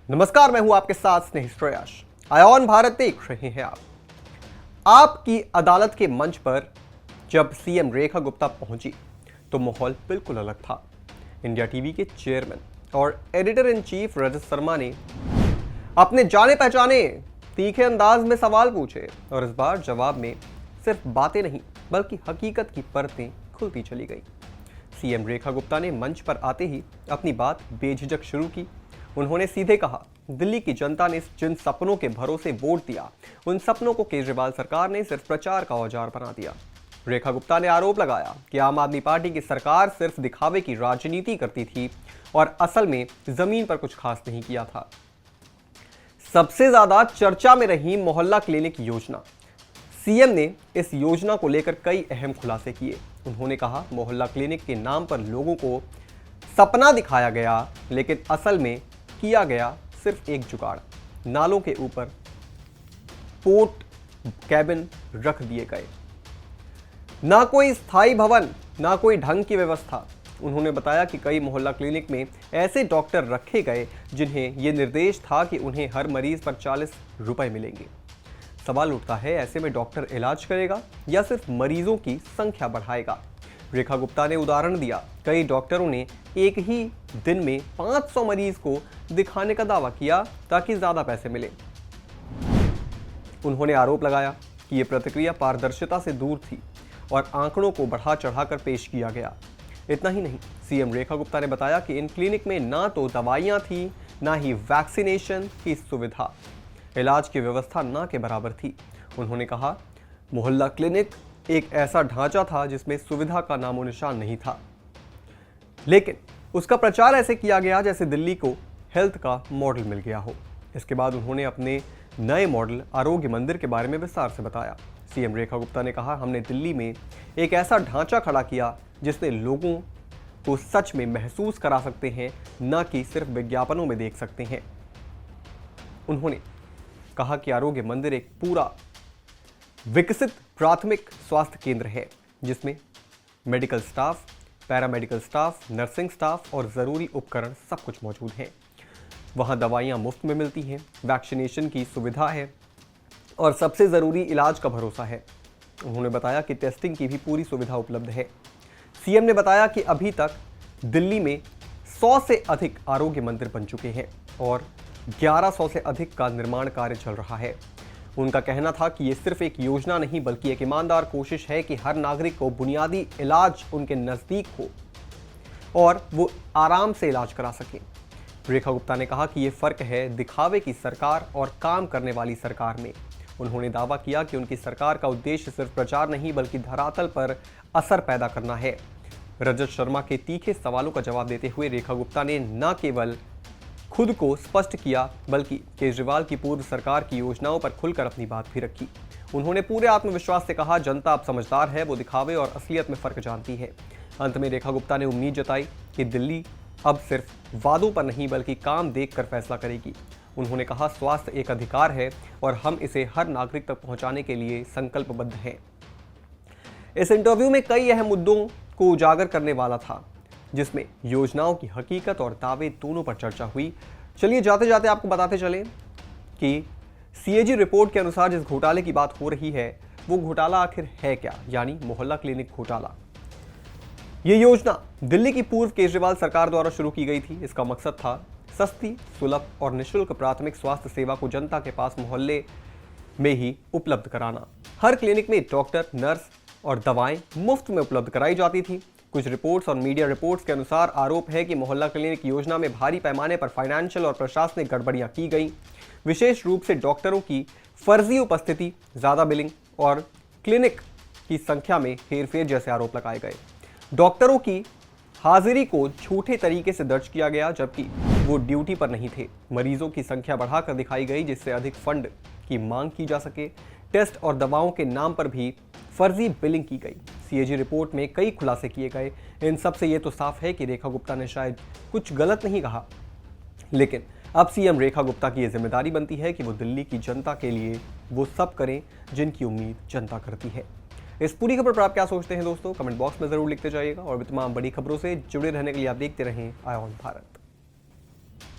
नमस्कार, मैं हूं आपके साथ स्नेह श्रेयस। आयोन भारत देख रहे हैं आप। आपकी अदालत के मंच पर जब सीएम रेखा गुप्ता पहुंची तो माहौल बिल्कुल अलग था। इंडिया टीवी के चेयरमैन और editor in chief Rajat Sharma ने अपने जाने पहचाने तीखे अंदाज में सवाल पूछे और इस बार जवाब में सिर्फ बातें नहीं बल्कि हकीकत की परतें खुलती चली गई। सीएम रेखा गुप्ता ने मंच पर आते ही अपनी बात बेझिझक शुरू की। उन्होंने सीधे कहा, दिल्ली की जनता ने जिन सपनों के भरोसे वोट दिया, उन सपनों को केजरीवाल सरकार ने सिर्फ प्रचार का औजार बना दिया। रेखा गुप्ता ने आरोप लगाया कि आम आदमी पार्टी की सरकार सिर्फ दिखावे की राजनीति करती थी और असल में जमीन पर कुछ खास नहीं किया था। सबसे ज्यादा चर्चा में रही मोहल्ला क्लिनिक योजना। सीएम ने इस योजना को लेकर कई अहम खुलासे किए। उन्होंने कहा, मोहल्ला क्लिनिक के नाम पर लोगों को सपना दिखाया गया, लेकिन असल में किया गया सिर्फ एक जुगाड़। नालों के ऊपर पोर्ट कैबिन रख दिए गए, ना कोई स्थायी भवन, ना कोई ढंग की व्यवस्था। उन्होंने बताया कि कई मोहल्ला क्लिनिक में ऐसे डॉक्टर रखे गए जिन्हें यह निर्देश था कि उन्हें हर मरीज पर 40 रुपए मिलेंगे। सवाल उठता है, ऐसे में डॉक्टर इलाज करेगा या सिर्फ मरीजों की संख्या बढ़ाएगा? रेखा गुप्ता ने उदाहरण दिया, कई डॉक्टरों ने एक ही दिन में 500 मरीज को दिखाने का दावा किया ताकि ज्यादा पैसे मिले। उन्होंने आरोप लगाया कि यह प्रतिक्रिया पारदर्शिता से दूर थी और आंकड़ों को बढ़ा चढ़ाकर पेश किया गया। इतना ही नहीं, सीएम रेखा गुप्ता ने बताया कि इन क्लिनिक में ना तो दवाइयां थी, ना ही वैक्सीनेशन की सुविधा, इलाज की व्यवस्था ना के बराबर थी। उन्होंने कहा, मोहल्ला क्लिनिक एक ऐसा ढांचा था जिसमें सुविधा का नामो निशान नहीं था, लेकिन उसका प्रचार ऐसे किया गया जैसे दिल्ली को हेल्थ का मॉडल मिल गया हो। इसके बाद उन्होंने अपने नए मॉडल आरोग्य मंदिर के बारे में विस्तार से बताया। सीएम रेखा गुप्ता ने कहा, हमने दिल्ली में एक ऐसा ढांचा खड़ा किया जिसने लोगों को सच में महसूस करा सकते हैं, न कि सिर्फ विज्ञापनों में देख सकते हैं। उन्होंने कहा कि आरोग्य मंदिर एक पूरा विकसित प्राथमिक स्वास्थ्य केंद्र है जिसमें medical staff, paramedical staff, nursing staff और ज़रूरी उपकरण सब कुछ मौजूद हैं। वहाँ दवाइयाँ मुफ्त में मिलती हैं, वैक्सीनेशन की सुविधा है और सबसे ज़रूरी इलाज का भरोसा है। उन्होंने बताया कि टेस्टिंग की भी पूरी सुविधा उपलब्ध है। सीएम ने बताया कि अभी तक दिल्ली में 100 से अधिक आरोग्य मंदिर बन चुके हैं और 1100 से अधिक का निर्माण कार्य चल रहा है। उनका कहना था कि ये सिर्फ एक योजना नहीं बल्कि एक ईमानदार कोशिश है कि हर नागरिक को बुनियादी इलाज उनके नज़दीक हो और वो आराम से इलाज करा सके। रेखा गुप्ता ने कहा कि ये फ़र्क है दिखावे की सरकार और काम करने वाली सरकार में। उन्होंने दावा किया कि उनकी सरकार का उद्देश्य सिर्फ प्रचार नहीं बल्कि धरातल पर असर पैदा करना है। रजत शर्मा के तीखे सवालों का जवाब देते हुए रेखा गुप्ता ने न केवल खुद को स्पष्ट किया बल्कि केजरीवाल की पूर्व सरकार की योजनाओं पर खुलकर अपनी बात भी रखी। उन्होंने पूरे आत्मविश्वास से कहा, जनता अब समझदार है, वो दिखावे और असलियत में फर्क जानती है। अंत में रेखा गुप्ता ने उम्मीद जताई कि दिल्ली अब सिर्फ वादों पर नहीं बल्कि काम देखकर फैसला करेगी। उन्होंने कहा, स्वास्थ्य एक अधिकार है और हम इसे हर नागरिक तक पहुंचाने के लिए संकल्पबद्ध हैं। इस इंटरव्यू में कई अहम मुद्दों को उजागर करने वाला था, जिसमें योजनाओं की हकीकत और दावे दोनों पर चर्चा हुई। चलिए जाते जाते आपको बताते चलें कि सीएजी रिपोर्ट के अनुसार जिस घोटाले की बात हो रही है वो घोटाला आखिर है क्या, यानी मोहल्ला क्लिनिक घोटाला। ये योजना दिल्ली की पूर्व केजरीवाल सरकार द्वारा शुरू की गई थी। इसका मकसद था सस्ती, सुलभ और निःशुल्क प्राथमिक स्वास्थ्य सेवा को जनता के पास मोहल्ले में ही उपलब्ध कराना। हर क्लिनिक में डॉक्टर, नर्स और दवाएं मुफ्त में उपलब्ध कराई जाती थी। कुछ रिपोर्ट्स और मीडिया रिपोर्ट्स के अनुसार आरोप है कि मोहल्ला क्लिनिक योजना में भारी पैमाने पर फाइनेंशियल और प्रशासनिक गड़बड़ियां की गई। विशेष रूप से डॉक्टरों की फर्जी उपस्थिति, ज़्यादा बिलिंग और क्लिनिक की संख्या में हेरफेर जैसे आरोप लगाए गए। डॉक्टरों की हाजिरी को झूठे तरीके से दर्ज किया गया जबकि वो ड्यूटी पर नहीं थे। मरीजों की संख्या बढ़ाकर दिखाई गई जिससे अधिक फंड की मांग की जा सके। टेस्ट और दवाओं के नाम पर भी फर्जी बिलिंग की गई। सीएजी रिपोर्ट में कई खुलासे किए गए। इन सब से ये तो साफ है कि रेखा गुप्ता ने शायद कुछ गलत नहीं कहा, लेकिन अब सीएम रेखा गुप्ता की यह जिम्मेदारी बनती है कि वो दिल्ली की जनता के लिए वो सब करें जिनकी उम्मीद जनता करती है। इस पूरी खबर पर आप क्या सोचते हैं दोस्तों, कमेंट बॉक्स में जरूर लिखते जाइएगा और भी तमाम बड़ी खबरों से जुड़े रहने के लिए आप देखते रहें आयोन भारत।